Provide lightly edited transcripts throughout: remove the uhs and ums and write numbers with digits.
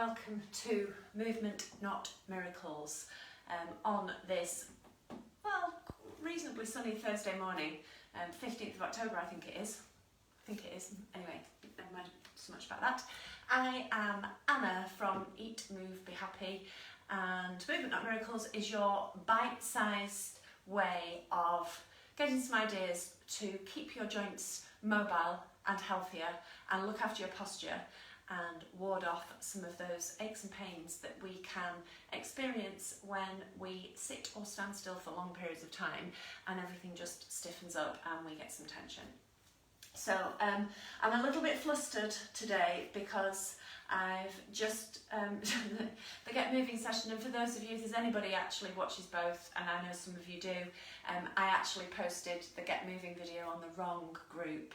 welcome to Movement Not Miracles on this, well, reasonably sunny Thursday morning, 15th of October I think it is. Anyway, never mind so much about that. I am Anna from Eat, Move, Be Happy, and Movement Not Miracles is your bite-sized way of getting some ideas to keep your joints mobile and healthier and look after your posture and ward off some of those aches and pains that we can experience when we sit or stand still for long periods of time and everything just stiffens up and we get some tension. So I'm a little bit flustered today because I've just the Get Moving session, and for those of you, if there's anybody actually watches both, and I know some of you do, I actually posted the Get Moving video on the wrong group.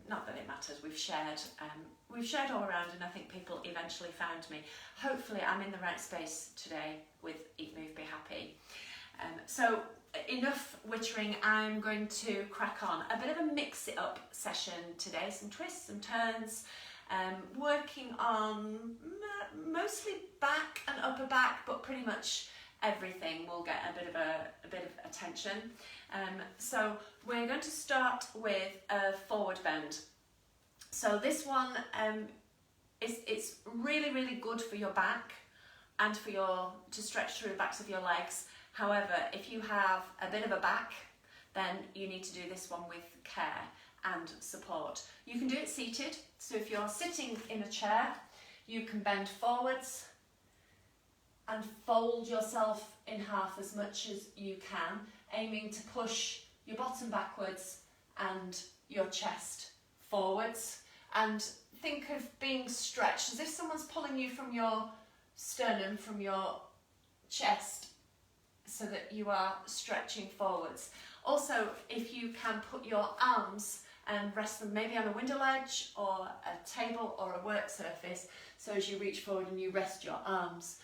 Not that it matters, we've shared all around, and I think people eventually found me. Hopefully I'm in the right space today with Eat, Move, Be Happy. So enough wittering, I'm going to crack on. A bit of a mix it up session today, some twists, some turns, working on mostly back and upper back, but pretty much everything will get a bit of attention. So we're going to start with a forward bend. So this one it's really good for your back and to stretch through the backs of your legs. However, if you have a bit of a back, then you need to do this one with care and support. You can do it seated. So if you're sitting in a chair, you can bend forwards and fold yourself in half as much as you can, aiming to push your bottom backwards and your chest forwards. And think of being stretched as if someone's pulling you from your sternum, from your chest, so that you are stretching forwards. Also, if you can put your arms and rest them maybe on a window ledge or a table or a work surface, so as you reach forward and you rest your arms,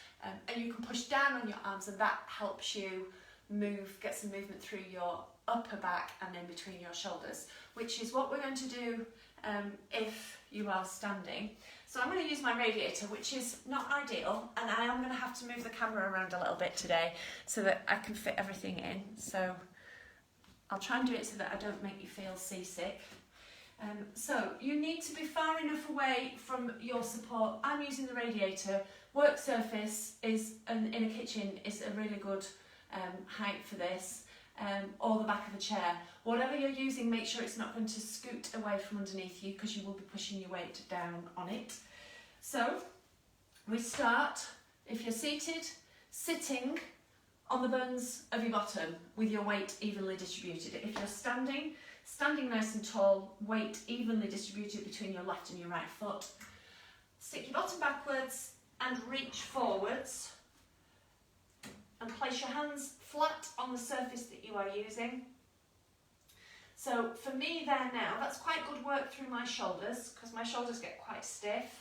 and you can push down on your arms, and that helps you get some movement through your upper back and in between your shoulders, which is what we're going to do if you are standing. So I'm going to use my radiator, which is not ideal, and I am going to have to move the camera around a little bit today so that I can fit everything in. So I'll try and do it so that I don't make you feel seasick. So you need to be far enough away from your support. I'm using the radiator. Work surface is in a kitchen is a really good height for this, or the back of a chair. Whatever you're using, make sure it's not going to scoot away from underneath you, because you will be pushing your weight down on it. So we start, if you're seated, sitting on the buns of your bottom with your weight evenly distributed. If you're standing nice and tall, weight evenly distributed between your left and your right foot. Stick your bottom backwards and reach forwards, and place your hands flat on the surface that you are using. So for me there now, that's quite good work through my shoulders, because my shoulders get quite stiff.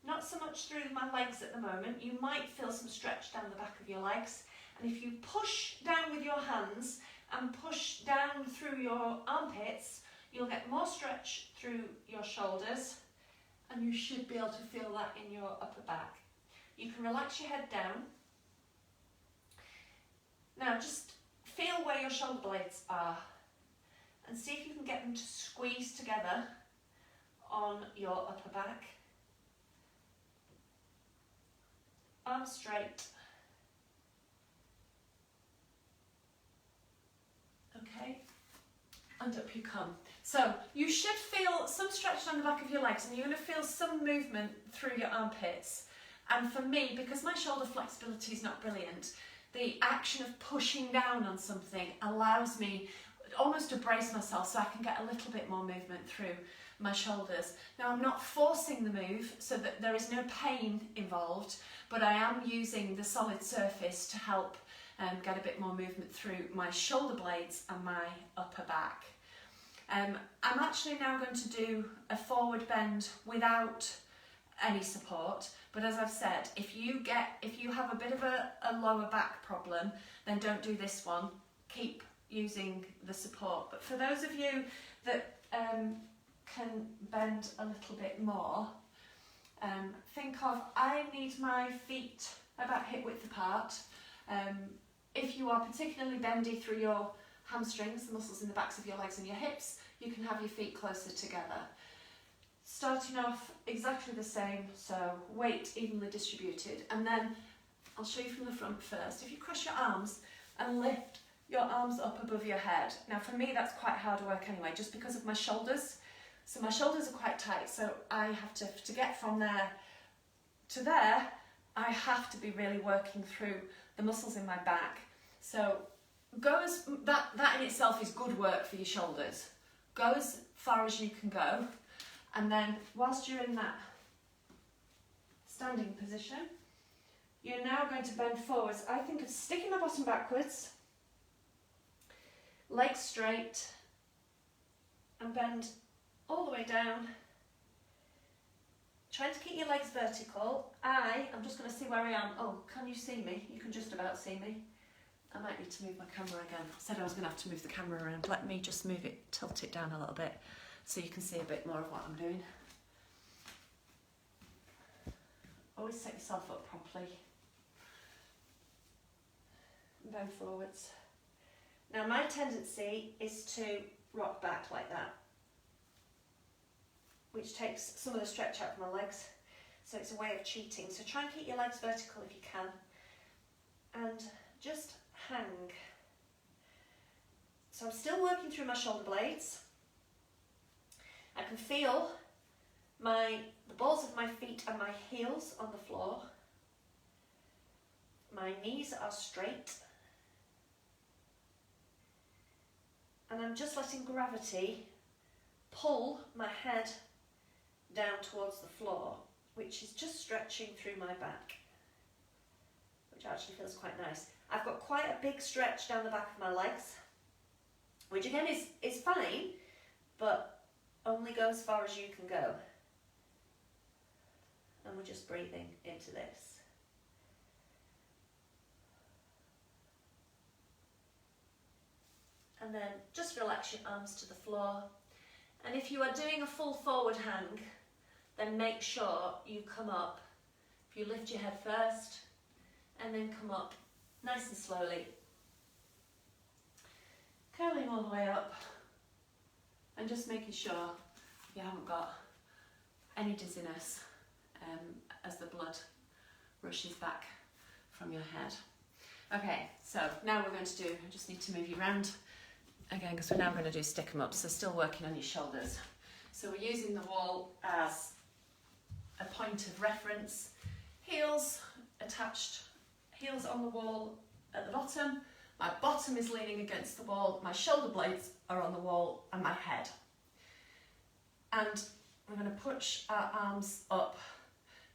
Not so much through my legs at the moment. You might feel some stretch down the back of your legs. And if you push down with your hands and push down through your armpits, you'll get more stretch through your shoulders, and you should be able to feel that in your upper back. You can relax your head down. Now just feel where your shoulder blades are and see if you can get them to squeeze together on your upper back. Arms straight. Okay, and up you come. So you should feel some stretch on the back of your legs, and you're going to feel some movement through your armpits. And for me, because my shoulder flexibility is not brilliant, the action of pushing down on something allows me almost to brace myself so I can get a little bit more movement through my shoulders. Now I'm not forcing the move so that there is no pain involved, but I am using the solid surface to help get a bit more movement through my shoulder blades and my upper back. I'm actually now going to do a forward bend without any support, but as I've said, if you have a bit of a lower back problem, then don't do this one. Keep using the support. But for those of you that can bend a little bit more, think of, I need my feet about hip width apart. If you are particularly bendy through your hamstrings, the muscles in the backs of your legs and your hips, you can have your feet closer together. Starting off exactly the same, so weight evenly distributed, and then I'll show you from the front first. If you cross your arms and lift your arms up above your head. Now for me that's quite hard work anyway, just because of my shoulders. So my shoulders are quite tight, so I have to get from there to there, I have to be really working through the muscles in my back. So go as, that in itself is good work for your shoulders. Go as far as you can go, and then whilst you're in that standing position, you're now going to bend forwards. I think of sticking the bottom backwards, legs straight, and bend all the way down. Trying to keep your legs vertical. I'm just going to see where I am. Oh, can you see me? You can just about see me. I might need to move my camera again. I said I was going to have to move the camera around. Let me just move it, tilt it down a little bit so you can see a bit more of what I'm doing. Always set yourself up properly. Bend forwards. Now my tendency is to rock back like that, which takes some of the stretch out of my legs. So it's a way of cheating. So try and keep your legs vertical if you can. And just hang. So I'm still working through my shoulder blades. I can feel the balls of my feet and my heels on the floor. My knees are straight. And I'm just letting gravity pull my head down towards the floor, which is just stretching through my back, which actually feels quite nice. I've got quite a big stretch down the back of my legs, which again is fine, but only go as far as you can go. And we're just breathing into this. And then just relax your arms to the floor. And if you are doing a full forward hang, then make sure you come up. If you lift your head first, and then come up nice and slowly. Curling all the way up, and just making sure you haven't got any dizziness as the blood rushes back from your head. Okay, so now we're going to do, I just need to move you around again because we're now going to do stick 'em up, so still working on your shoulders. So we're using the wall as a point of reference, heels attached, heels on the wall at the bottom, my bottom is leaning against the wall, my shoulder blades are on the wall and my head. And we're going to push our arms up.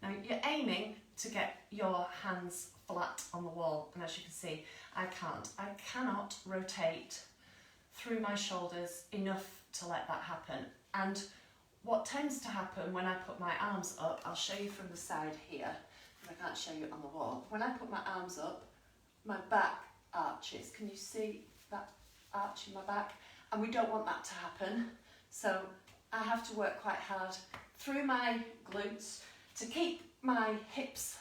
Now you're aiming to get your hands flat on the wall, and as you can see, I cannot rotate through my shoulders enough to let that happen. And what tends to happen when I put my arms up, I'll show you from the side here, if I can't show you on the wall. When I put my arms up, my back arches. Can you see that arch in my back? And we don't want that to happen. So I have to work quite hard through my glutes to keep my hips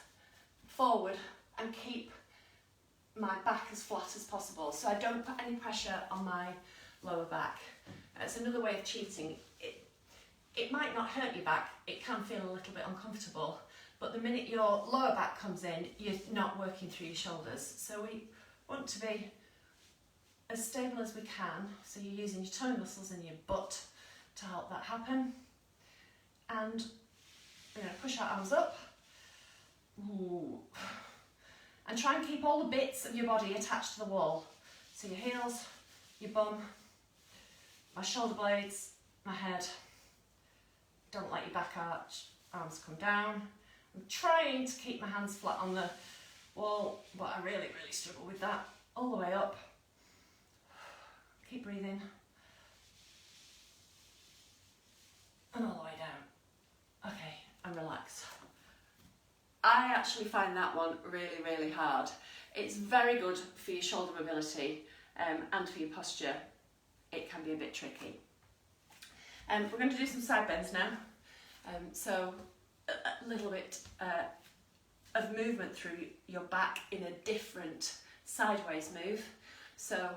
forward and keep my back as flat as possible, so I don't put any pressure on my lower back. It's another way of cheating. It might not hurt your back, it can feel a little bit uncomfortable, but the minute your lower back comes in, you're not working through your shoulders. So we want to be as stable as we can, so you're using your tummy muscles and your butt to help that happen. And we're going to push our arms up. Ooh. And try and keep all the bits of your body attached to the wall. So your heels, your bum, my shoulder blades, my head. Don't let your back arch, arms come down. I'm trying to keep my hands flat on the wall, but I really struggle with that. All the way up. Keep breathing. And all the way down. Okay, and relax. I actually find that one really hard. It's very good for your shoulder mobility and for your posture. It can be a bit tricky. We're going to do some side bends now. So little bit of movement through your back in a different sideways move. So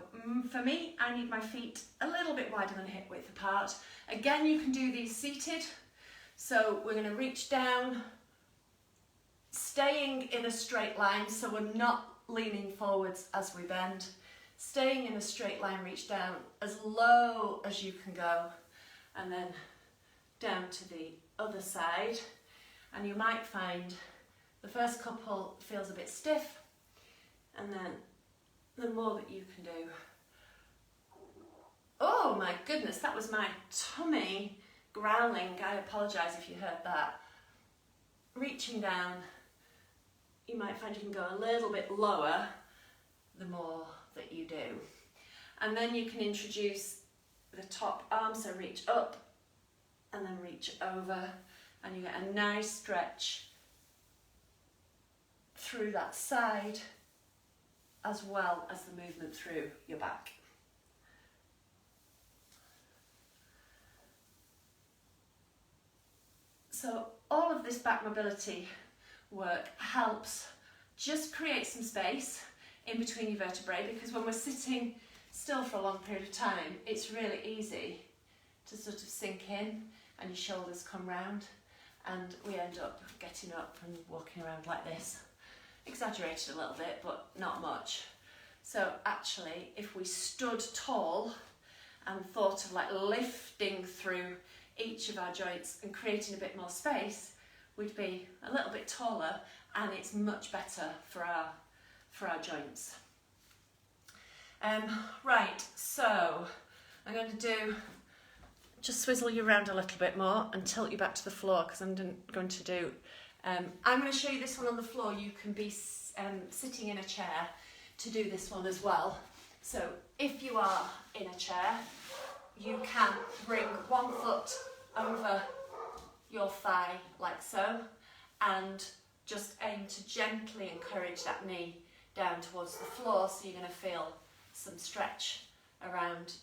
for me, I need my feet a little bit wider than hip width apart. Again, you can do these seated. So we're going to reach down, staying in a straight line, so we're not leaning forwards as we bend. Staying in a straight line, reach down as low as you can go, and then down to the other side. And you might find the first couple feels a bit stiff, and then the more that you can do. Oh my goodness, that was my tummy growling. I apologise if you heard that. Reaching down, you might find you can go a little bit lower the more that you do. And then you can introduce the top arm, so reach up and then reach over, and you get a nice stretch through that side as well as the movement through your back. So all of this back mobility work helps just create some space in between your vertebrae, because when we're sitting still for a long period of time, it's really easy to sort of sink in and your shoulders come round, and we end up getting up and walking around like this. Exaggerated a little bit, but not much. So actually, if we stood tall and thought of like lifting through each of our joints and creating a bit more space, we'd be a little bit taller, and it's much better for our joints. Right, so I'm going to just swizzle you around a little bit more and tilt you back to the floor, because I'm going to do, I'm going to show you this one on the floor. You can be sitting in a chair to do this one as well. So if you are in a chair, you can bring one foot over your thigh like so, and just aim to gently encourage that knee down towards the floor, so you're going to feel some stretch around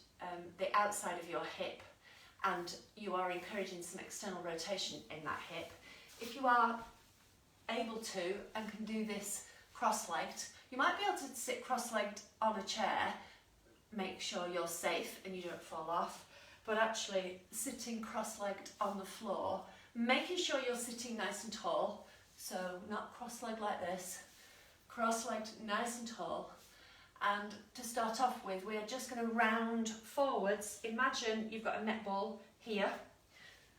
the outside of your hip, and you are encouraging some external rotation in that hip. If you are able to and can do this cross-legged, you might be able to sit cross-legged on a chair, make sure you're safe and you don't fall off, but actually sitting cross-legged on the floor, making sure you're sitting nice and tall, so not cross-legged like this, cross-legged nice and tall. And to start off with, we're just going to round forwards. Imagine you've got a netball here,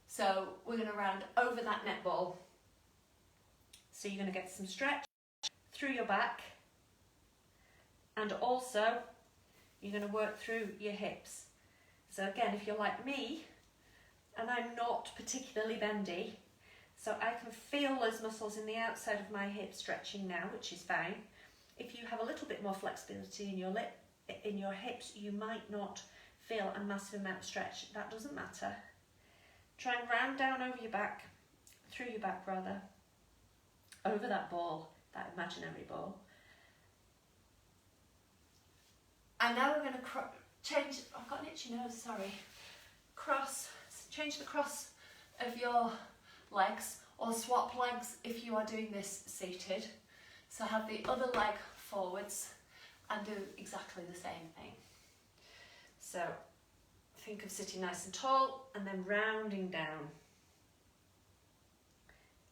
so we're going to round over that netball. So you're going to get some stretch through your back, and also you're going to work through your hips. So again, if you're like me, and I'm not particularly bendy, so I can feel those muscles in the outside of my hip stretching now, which is fine. If you have a little bit more flexibility in your hips, you might not feel a massive amount of stretch. That doesn't matter. Try and round down over your back, through your back rather, over that ball, that imaginary ball. And now we're going to change, I've got an itchy nose, sorry. Change the cross of your legs, or swap legs if you are doing this seated. So have the other leg forwards and do exactly the same thing. So think of sitting nice and tall and then rounding down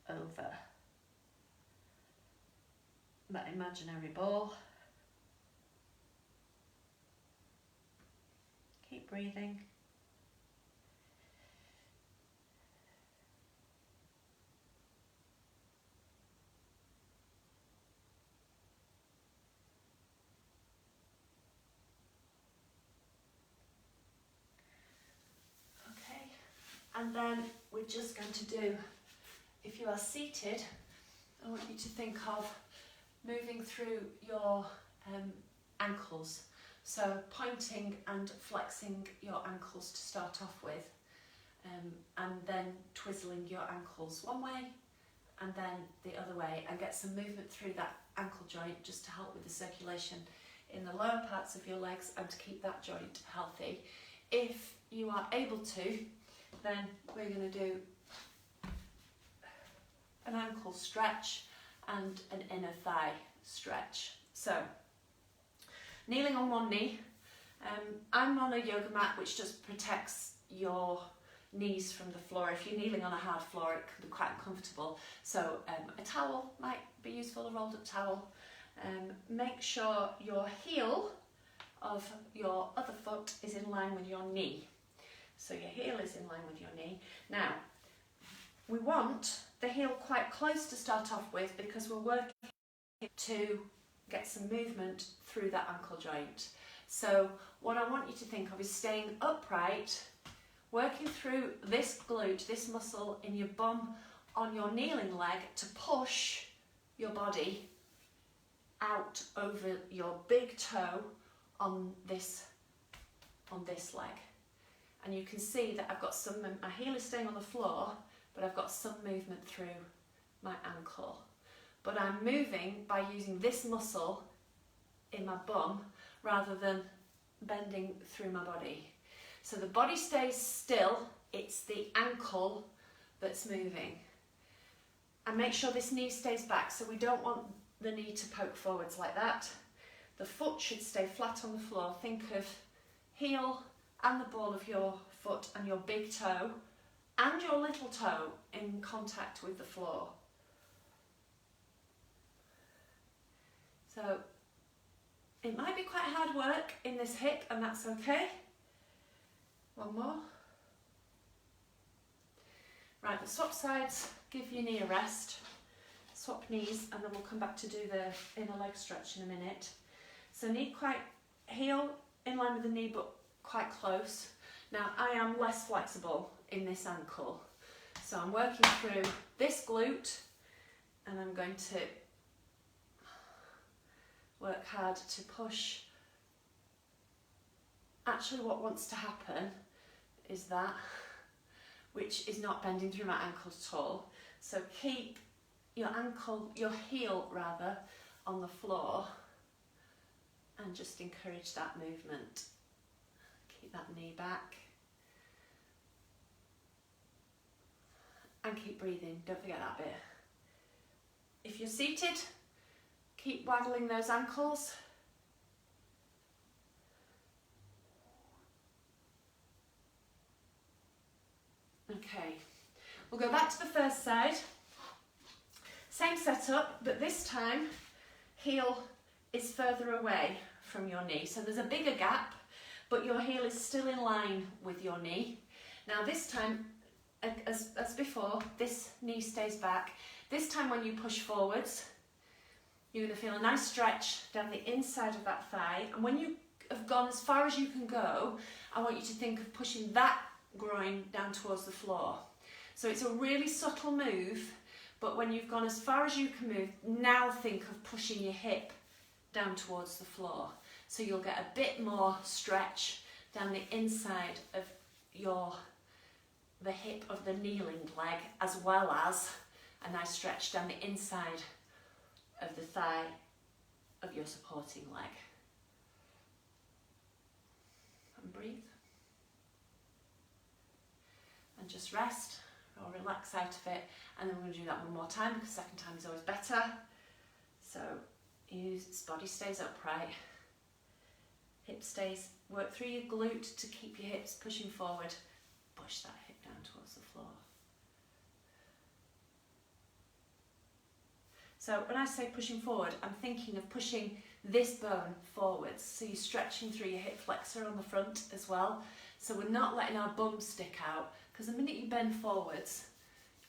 over that imaginary ball. Keep breathing. And then we're just going to do, if you are seated, I want you to think of moving through your ankles. So pointing and flexing your ankles to start off with, and then twizzling your ankles one way and then the other way, and get some movement through that ankle joint just to help with the circulation in the lower parts of your legs and to keep that joint healthy. If you are able to, then we're going to do ankle stretch and an inner thigh stretch. So, kneeling on one knee. I'm on a yoga mat which just protects your knees from the floor. If you're kneeling on a hard floor, it can be quite uncomfortable. So a towel might be useful, a rolled up towel. Make sure your heel of your other foot is in line with your knee. So your heel is in line with your knee. Now, we want the heel quite close to start off with because we're working to get some movement through that ankle joint. So what I want you to think of is staying upright, working through this glute, this muscle in your bum on your kneeling leg to push your body out over your big toe on this leg. And you can see that I've got my heel is staying on the floor, but I've got some movement through my ankle. But I'm moving by using this muscle in my bum rather than bending through my body. So the body stays still, it's the ankle that's moving. And make sure this knee stays back, so we don't want the knee to poke forwards like that. The foot should stay flat on the floor. Think of heel and the ball of your foot and your big toe and your little toe in contact with the floor. So it might be quite hard work in this hip, and that's okay. One more. Right, we'll swap sides, give your knee a rest. Swap knees, and then we'll come back to do the inner leg stretch in a minute. So heel in line with the knee, but quite close. Now I am less flexible in this ankle. So I'm working through this glute, and I'm going to work hard to push. Actually, what wants to happen is that, which is not bending through my ankles at all. So keep your heel rather, on the floor, and just encourage that movement. Keep that knee back. And keep breathing, don't forget that bit. If you're seated, keep waggling those ankles. Okay, we'll go back to the first side. Same setup, but this time heel is further away from your knee. So there's a bigger gap, but your heel is still in line with your knee. Now this time, as before, this knee stays back. This time when you push forwards, you're going to feel a nice stretch down the inside of that thigh. And when you have gone as far as you can go, I want you to think of pushing that groin down towards the floor. So it's a really subtle move, but when you've gone as far as you can move, now think of pushing your hip down towards the floor. So you'll get a bit more stretch down the inside of the hip of the kneeling leg, as well as a nice stretch down the inside of the thigh of your supporting leg. And breathe. And just rest or relax out of it, and then we're going to do that one more time because second time is always better. So body stays upright, hip stays, work through your glute to keep your hips pushing forward, push that hip down towards the floor. So when I say pushing forward, I'm thinking of pushing this bone forwards, so you're stretching through your hip flexor on the front as well. So we're not letting our bum stick out, because the minute you bend forwards,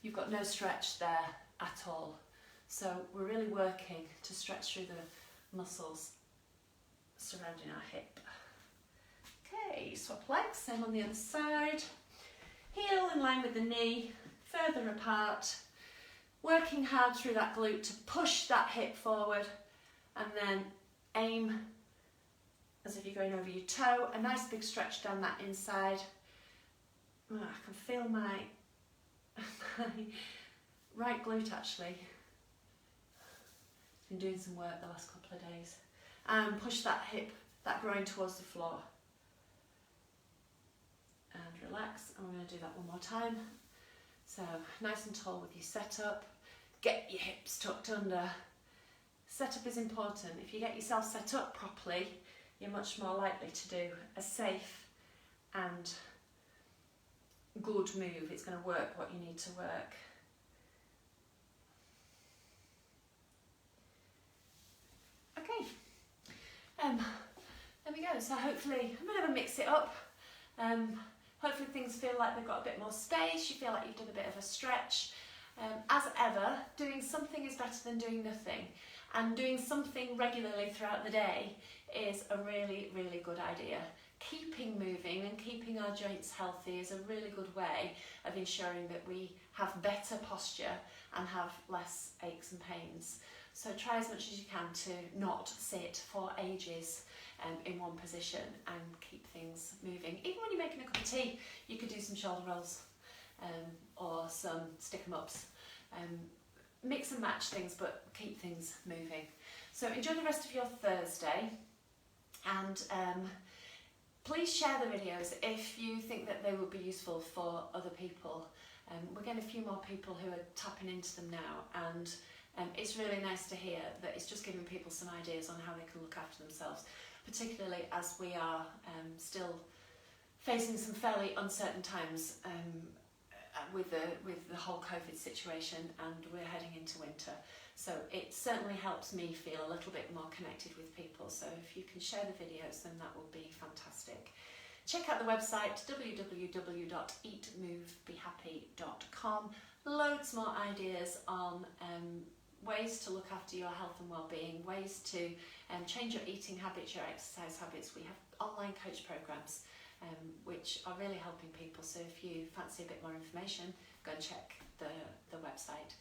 you've got no stretch there at all. So we're really working to stretch through the muscles surrounding our hip. Okay, swap legs, same on the other side. Heel in line with the knee, further apart. Working hard through that glute to push that hip forward, and then aim as if you're going over your toe, a nice big stretch down that inside. Oh, I can feel my right glute actually. Been doing some work the last couple of days. And push that hip, that groin towards the floor. And relax, and we're going to do that one more time. So nice and tall with your setup. get your hips tucked under. Setup is important. If you get yourself set up properly, you're much more likely to do a safe and good move. It's going to work what you need to work. Okay, there we go. So hopefully I'm going to mix it up. Hopefully things feel like they've got a bit more space. You feel like you've done a bit of a stretch. As ever, doing something is better than doing nothing. And doing something regularly throughout the day is a really, really good idea. Keeping moving and keeping our joints healthy is a really good way of ensuring that we have better posture and have less aches and pains. So try as much as you can to not sit for ages in one position and keep things moving. Even when you're making a cup of tea, you could do some shoulder rolls or some stick 'em ups. Mix and match things, but keep things moving. So enjoy the rest of your Thursday, and please share the videos if you think that they would be useful for other people. We're getting a few more people who are tapping into them now, and it's really nice to hear that it's just giving people some ideas on how they can look after themselves, particularly as we are still facing some fairly uncertain times with the whole COVID situation, and we're heading into winter. So it certainly helps me feel a little bit more connected with people. So if you can share the videos, then that would be fantastic. Check out the website www.eatmovebehappy.com. Loads more ideas on ways to look after your health and well-being, ways to change your eating habits, your exercise habits. We have online coach programs which are really helping people. So if you fancy a bit more information, go and check the website.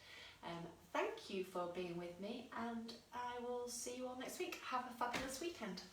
Thank you for being with me, and I will see you all next week. Have a fabulous weekend.